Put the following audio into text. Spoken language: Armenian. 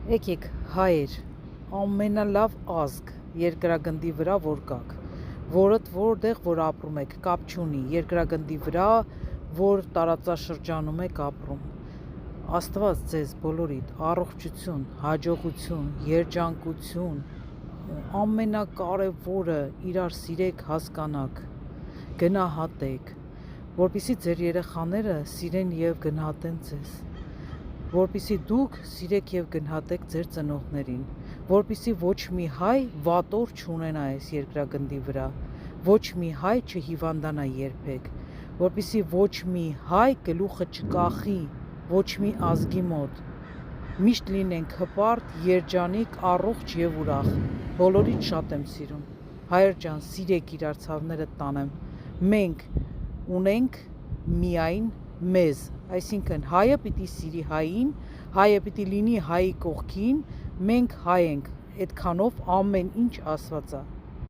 Եկեք հայեր, ամենալավ ազգ երկրագնդի վրա որ կաք, որտեղ որ ապրում եք, կապ չունի, երկրագնդի վրա, որ տարածաշրջանում եք ապրում, Աստված ձեզ բոլորիդ առողջություն, հաջողություն, երջանկություն, ամենակարևորը իրար սիրեք, հասկանաք, գնահատեք, որպեսզի ձեր երեխաները սիրեն և գնահատեն ձեզ, որպեսզի դուք սիրեք և գնահատեք ձեր ծնողներին, որպեսզի ոչ մի հայ վատ օր չունենա այս երկրագնդի վրա, ոչ մի հայ չհիվանդանա երբեք, որպեսզի ոչ մի հայ գլուխը չկախի ոչ մի ազգի մոտ, միշտ լինենք հպարտ, երջանիկ, առողջ և ուրախ, բոլորիդ շատ եմ սիրում, հայեր ջան, սիրեք իրար, ցավները տանեմ, մենք ունենք միայն մեզ, այսինքն հայը պիտի սիրի հային, հայը պիտի լինի հայի կողքին, մենք հայ ենք, այդքանով ամեն ինչ ասված է։